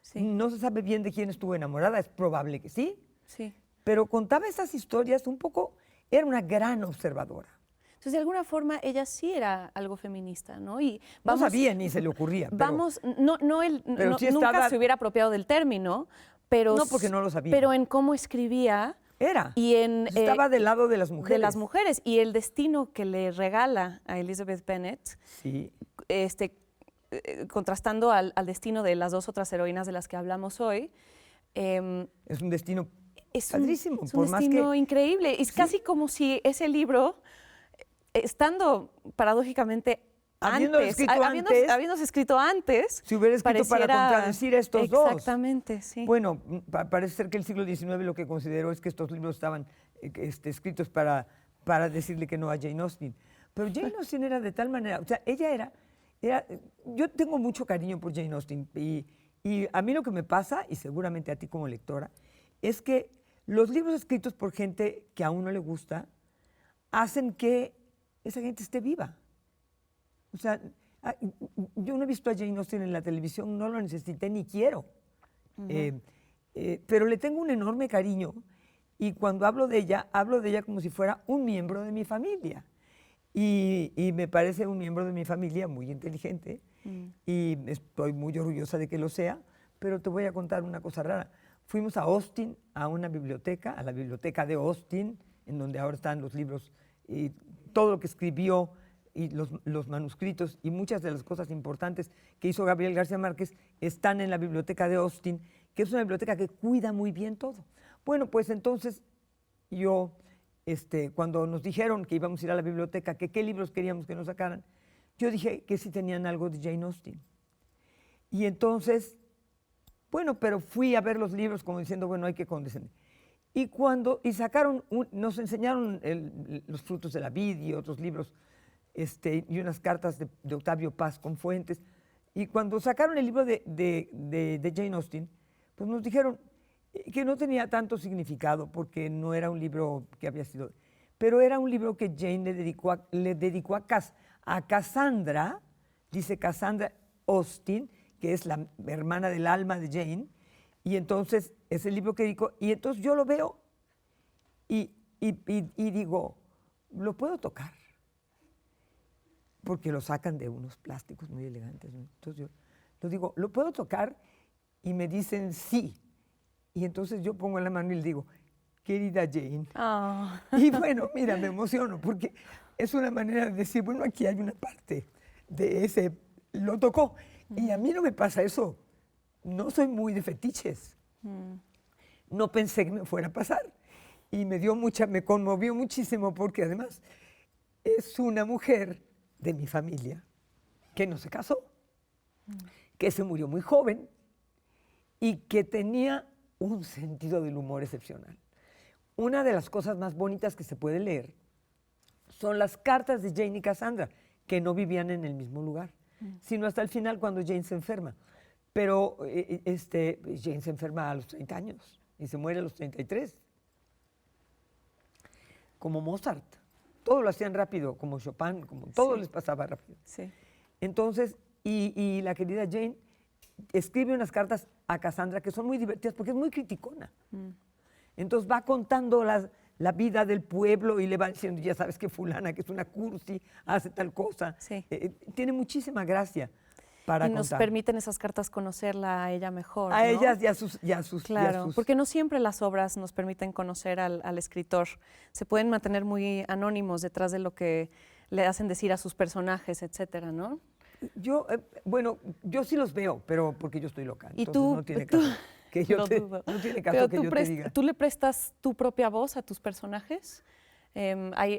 Sí. No se sabe bien de quién estuvo enamorada, es probable que sí. Sí. Pero contaba esas historias un poco, era una gran observadora. Entonces, de alguna forma, ella sí era algo feminista, ¿no? Y No sabía ni se le ocurría. Pero, sí nunca estaba, se hubiera apropiado del término, pero... No, porque no lo sabía. Pero en cómo escribía... Era. Y Estaba del lado de las mujeres. De las mujeres. Y el destino que le regala a Elizabeth Bennet, sí. Contrastando al destino de las dos otras heroínas de las que hablamos hoy. Es un destino es padrísimo. Es un destino increíble. Es casi como si ese libro, estando paradójicamente habiéndose escrito antes, se hubiera escrito para contradecir a estos dos. Exactamente, sí. Bueno, parece ser que el siglo XIX lo que consideró es que estos libros estaban escritos para decirle que no a Jane Austen. Pero Jane Austen era de tal manera, o sea, ella era yo tengo mucho cariño por Jane Austen y a mí lo que me pasa, y seguramente a ti como lectora, es que los libros escritos por gente que a uno le gusta hacen que esa gente esté viva. O sea, yo no he visto a Jane Austen en la televisión, no lo necesité ni quiero. Pero le tengo un enorme cariño y cuando hablo de ella como si fuera un miembro de mi familia. Y me parece un miembro de mi familia muy inteligente y estoy muy orgullosa de que lo sea, pero te voy a contar una cosa rara. Fuimos a Austin, a una biblioteca, a la biblioteca de Austin, en donde ahora están los libros y todo lo que escribió y los manuscritos y muchas de las cosas importantes que hizo Gabriel García Márquez están en la biblioteca de Austin, que es una biblioteca que cuida muy bien todo. Bueno, pues entonces yo, cuando nos dijeron que íbamos a ir a la biblioteca, que qué libros queríamos que nos sacaran, yo dije que sí tenían algo de Jane Austen. Y entonces, bueno, pero fui a ver los libros como diciendo, bueno, hay que condescender. Y sacaron, nos enseñaron los frutos de la vid y otros libros, y unas cartas de Octavio Paz con fuentes. Y cuando sacaron el libro de Jane Austen, pues nos dijeron que no tenía tanto significado porque no era un libro que había sido... Pero era un libro que Jane le dedicó a Cassandra, dice Cassandra Austen, que es la hermana del alma de Jane, y entonces es el libro que dedicó. Y entonces yo lo veo y digo, ¿lo puedo tocar? Porque lo sacan de unos plásticos muy elegantes, ¿no? Entonces yo lo digo, ¿lo puedo tocar? Y me dicen sí. Y entonces yo pongo la mano y le digo, querida Jane. Oh. Y bueno, mira, me emociono porque es una manera de decir, bueno, aquí hay una parte de ese, lo tocó. Y a mí no me pasa eso. No soy muy de fetiches. No pensé que me fuera a pasar. Y me conmovió muchísimo porque además es una mujer de mi familia que no se casó, que se murió muy joven y que tenía un sentido del humor excepcional. Una de las cosas más bonitas que se puede leer son las cartas de Jane y Cassandra, que no vivían en el mismo lugar, sino hasta el final cuando Jane se enferma. Pero Jane se enferma a los 30 años y se muere a los 33. Como Mozart. Todo lo hacían rápido, como Chopin, como todo les pasaba rápido. Sí. Entonces, y la querida Jane escribe unas cartas a Cassandra que son muy divertidas porque es muy criticona. Entonces va contando la vida del pueblo y le va diciendo, ya sabes que fulana, que es una cursi, hace tal cosa. Sí. Tiene muchísima gracia para contar. Y nos permiten esas cartas conocerla a ella mejor, a ¿no? ellas y a sus... Claro, porque no siempre las obras nos permiten conocer al escritor. Se pueden mantener muy anónimos detrás de lo que le hacen decir a sus personajes, etcétera, ¿no? Yo sí los veo, pero porque yo estoy loca. ¿Y tú? No tiene caso que yo no tiene caso que yo te diga. ¿Tú le prestas tu propia voz a tus personajes? El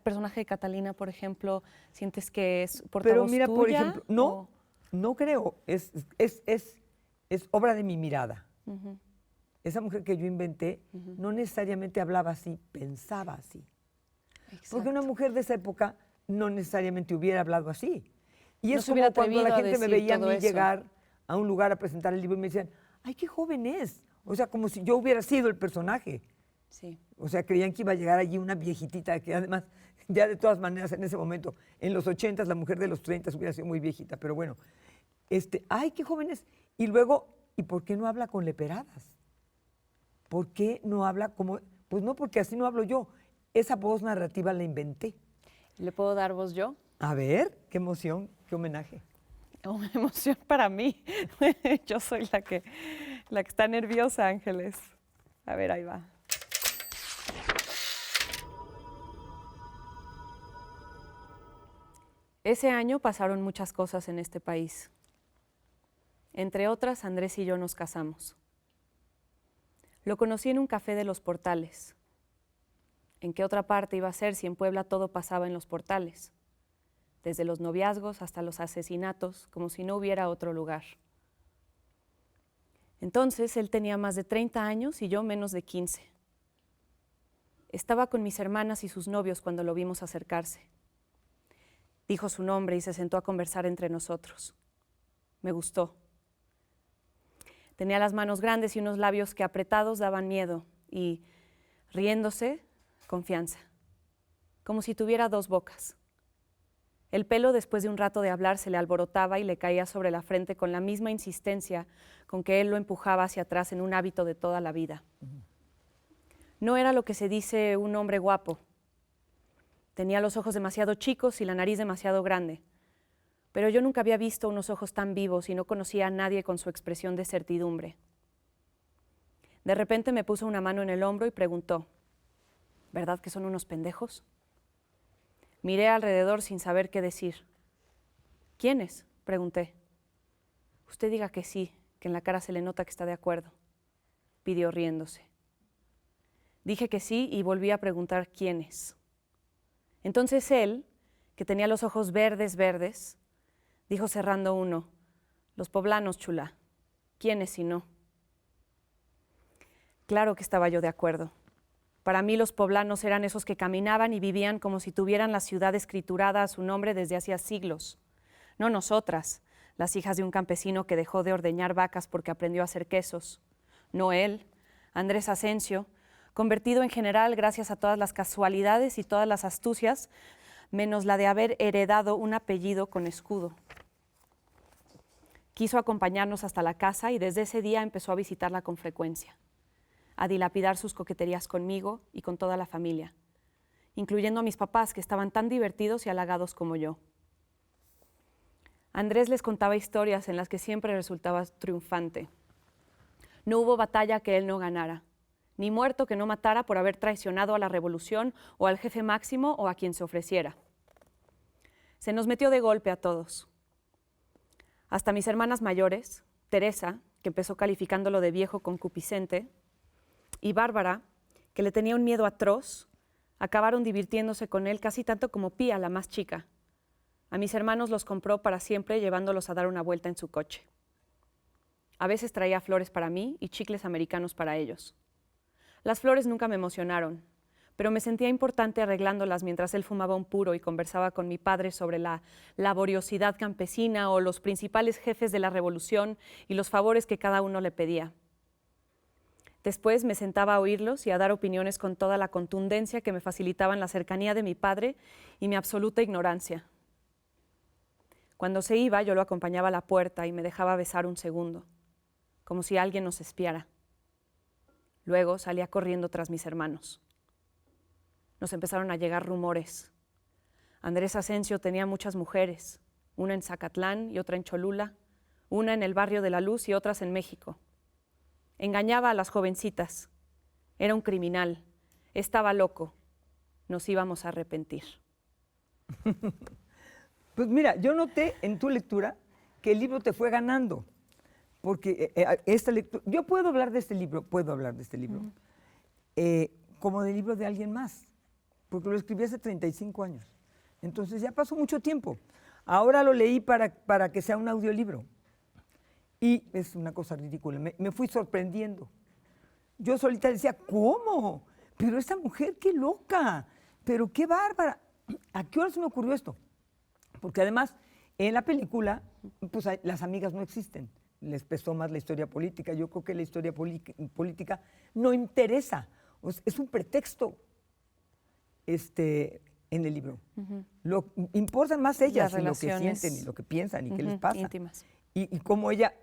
personaje de Catalina, por ejemplo, ¿sientes que es portavoz Pero mira, tuya, por ejemplo, no creo. Es obra de mi mirada. Esa mujer que yo inventé no necesariamente hablaba así, pensaba así. Exacto. Porque una mujer de esa época no necesariamente hubiera hablado así. Y no es como cuando la gente me veía a mí llegar a un lugar a presentar el libro y me decían, ¡ay, qué joven es! O sea, como si yo hubiera sido el personaje. Sí. O sea, creían que iba a llegar allí una viejitita que además, ya de todas maneras, en ese momento, en los 80s, la mujer de los 30 hubiera sido muy viejita. Pero bueno, ¡ay, qué joven es! Y luego, ¿y por qué no habla con leperadas? ¿Por qué no habla como...? Pues no, porque así no hablo yo. Esa voz narrativa la inventé. ¿Le puedo dar voz yo? A ver, qué emoción, qué homenaje. Una emoción para mí. Yo soy la que está nerviosa, Ángeles. A ver, ahí va. Ese año pasaron muchas cosas en este país. Entre otras, Andrés y yo nos casamos. Lo conocí en un café de Los Portales. ¿En qué otra parte iba a ser si en Puebla todo pasaba en Los Portales? Desde los noviazgos hasta los asesinatos, como si no hubiera otro lugar. Entonces, él tenía más de 30 años y yo menos de 15. Estaba con mis hermanas y sus novios cuando lo vimos acercarse. Dijo su nombre y se sentó a conversar entre nosotros. Me gustó. Tenía las manos grandes y unos labios que apretados daban miedo y, riéndose, confianza. Como si tuviera dos bocas. El pelo, después de un rato de hablar, se le alborotaba y le caía sobre la frente con la misma insistencia con que él lo empujaba hacia atrás en un hábito de toda la vida. No era lo que se dice un hombre guapo. Tenía los ojos demasiado chicos y la nariz demasiado grande. Pero yo nunca había visto unos ojos tan vivos y no conocía a nadie con su expresión de certidumbre. De repente me puso una mano en el hombro y preguntó, ¿verdad que son unos pendejos? Miré alrededor sin saber qué decir. ¿Quiénes?, pregunté. Usted diga que sí, que en la cara se le nota que está de acuerdo, pidió riéndose. Dije que sí y volví a preguntar quiénes. Entonces él, que tenía los ojos verdes, dijo cerrando uno, los poblanos, chula. ¿Quiénes si no? Claro que estaba yo de acuerdo. Para mí los poblanos eran esos que caminaban y vivían como si tuvieran la ciudad escriturada a su nombre desde hacía siglos. No nosotras, las hijas de un campesino que dejó de ordeñar vacas porque aprendió a hacer quesos. No él, Andrés Asensio, convertido en general gracias a todas las casualidades y todas las astucias, menos la de haber heredado un apellido con escudo. Quiso acompañarnos hasta la casa y desde ese día empezó a visitarla con frecuencia, a dilapidar sus coqueterías conmigo y con toda la familia, incluyendo a mis papás, que estaban tan divertidos y halagados como yo. Andrés les contaba historias en las que siempre resultaba triunfante. No hubo batalla que él no ganara, ni muerto que no matara por haber traicionado a la revolución o al jefe máximo o a quien se ofreciera. Se nos metió de golpe a todos. Hasta mis hermanas mayores, Teresa, que empezó calificándolo de viejo concupiscente, y Bárbara, que le tenía un miedo atroz, acabaron divirtiéndose con él casi tanto como Pía, la más chica. A mis hermanos los compró para siempre, llevándolos a dar una vuelta en su coche. A veces traía flores para mí y chicles americanos para ellos. Las flores nunca me emocionaron, pero me sentía importante arreglándolas mientras él fumaba un puro y conversaba con mi padre sobre la laboriosidad campesina o los principales jefes de la revolución y los favores que cada uno le pedía. Después me sentaba a oírlos y a dar opiniones con toda la contundencia que me facilitaban la cercanía de mi padre y mi absoluta ignorancia. Cuando se iba, yo lo acompañaba a la puerta y me dejaba besar un segundo, como si alguien nos espiara. Luego salía corriendo tras mis hermanos. Nos empezaron a llegar rumores. Andrés Asensio tenía muchas mujeres, una en Zacatlán y otra en Cholula, una en el barrio de La Luz y otras en México. Engañaba a las jovencitas. Era un criminal. Estaba loco. Nos íbamos a arrepentir. Pues mira, yo noté en tu lectura que el libro te fue ganando. Porque esta lectura, yo puedo hablar de este libro, como del libro de alguien más, porque lo escribí hace 35 años. Entonces ya pasó mucho tiempo. Ahora lo leí para que sea un audiolibro. Y es una cosa ridícula, me fui sorprendiendo. Yo solita decía, ¿cómo? Pero esta mujer, qué loca, pero qué bárbara. ¿A qué hora se me ocurrió esto? Porque además, en la película, pues las amigas no existen. Les pesó más la historia política. Yo creo que la historia política no interesa. Es un pretexto en el libro. Importan más ellas y lo que sienten y lo que piensan y qué les pasa. Íntimas. Y cómo ella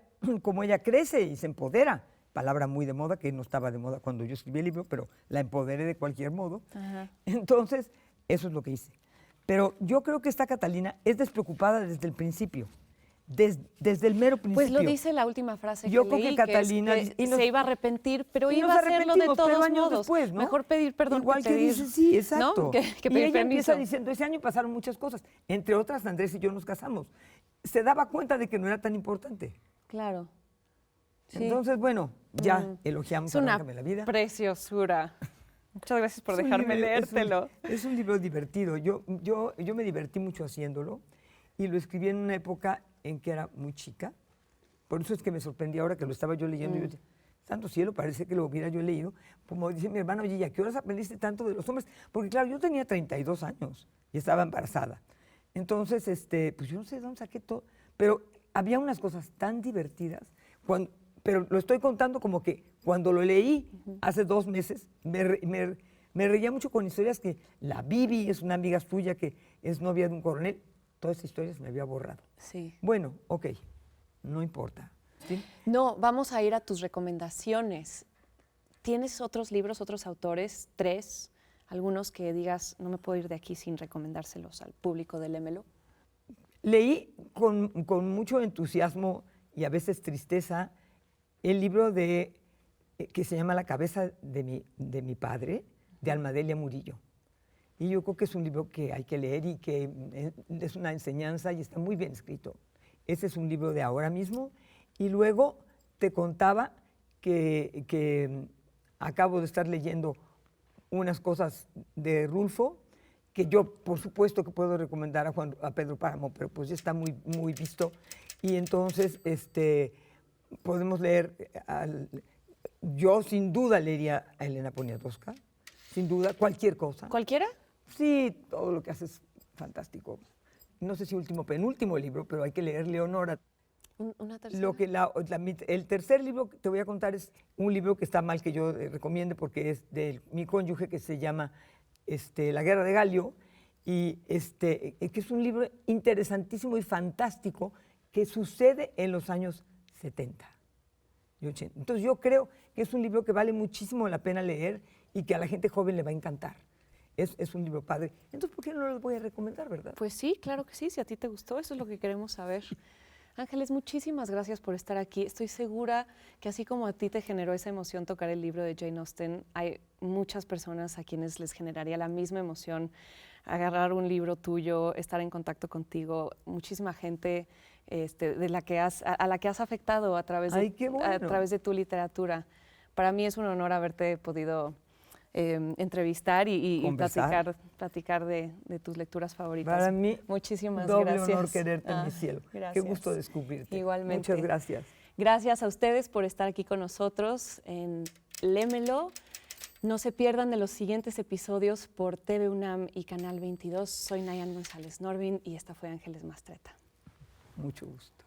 crece y se empodera. Palabra muy de moda, que no estaba de moda cuando yo escribí el libro, pero la empoderé de cualquier modo. Ajá. Entonces, eso es lo que hice. Pero yo creo que esta Catalina es despreocupada desde el principio. Desde el mero principio. Pues lo dice la última frase Yo que creo leí, que Catalina que se iba a arrepentir, pero y iba nos a hacerlo de arrepentimos, pero todos años modos. después, ¿no? Mejor pedir perdón Igual que pedir, dice, sí, exacto. ¿no? Que y pedir ella permiso. empieza diciendo, ese año pasaron muchas cosas. Entre otras, Andrés y yo nos casamos. Se daba cuenta de que no era tan importante. Claro. Sí. Entonces, bueno, ya elogiamos Es una Arráncame la vida. preciosura. Muchas gracias por Es un dejarme libro- leértelo. Es un libro divertido. Yo me divertí mucho haciéndolo y lo escribí en una época en que era muy chica. Por eso es que me sorprendí ahora que lo estaba yo leyendo. Y yo decía, santo cielo, parece que lo hubiera yo leído. Como dice mi hermana, oye, ¿y a qué horas aprendiste tanto de los hombres? Porque claro, yo tenía 32 años y estaba embarazada. Entonces, pues yo no sé de dónde saqué todo. Pero había unas cosas tan divertidas. Pero lo estoy contando como que cuando lo leí hace 2 meses, me reía mucho con historias que la Bibi es una amiga suya que es novia de un coronel. Todas esas historias me había borrado. Sí. Bueno, ok, no importa. ¿Sí? No, vamos a ir a tus recomendaciones. ¿Tienes otros libros, otros autores? 3, algunos que digas, no me puedo ir de aquí sin recomendárselos al público de Lémelo. Leí con mucho entusiasmo y a veces tristeza el libro que se llama La cabeza de mi padre, de Almadelia Murillo. Y yo creo que es un libro que hay que leer y que es una enseñanza y está muy bien escrito. Ese es un libro de ahora mismo. Y luego te contaba que acabo de estar leyendo unas cosas de Rulfo, que yo por supuesto que puedo recomendar a Pedro Páramo, pero pues ya está muy, muy visto. Y entonces podemos leer, yo sin duda leería a Elena Poniatowska, sin duda, cualquier cosa. ¿Cualquiera? Sí, todo lo que hace es fantástico. No sé si último, penúltimo libro, pero hay que leer Leonora. ¿Una tercera? El tercer libro que te voy a contar es un libro que está mal que yo recomiende porque es de mi cónyuge que se llama La Guerra de Galio y que es un libro interesantísimo y fantástico que sucede en los años 70 y 80. Entonces yo creo que es un libro que vale muchísimo la pena leer y que a la gente joven le va a encantar. Es un libro padre. Entonces, ¿por qué no lo voy a recomendar, verdad? Pues sí, claro que sí, si a ti te gustó, eso es lo que queremos saber. Ángeles, muchísimas gracias por estar aquí. Estoy segura que así como a ti te generó esa emoción tocar el libro de Jane Austen, hay muchas personas a quienes les generaría la misma emoción agarrar un libro tuyo, estar en contacto contigo. Muchísima gente a la que has afectado a través de tu literatura. Para mí es un honor haberte podido entrevistar y platicar de tus lecturas favoritas. Para mí, muchísimas doble gracias. honor quererte, mi cielo. Gracias. Qué gusto descubrirte. Igualmente. Muchas gracias. Gracias a ustedes por estar aquí con nosotros en Lémelo. No se pierdan de los siguientes episodios por TV UNAM y Canal 22. Soy Nayan González Norvin y esta fue Ángeles Mastreta. Mucho gusto.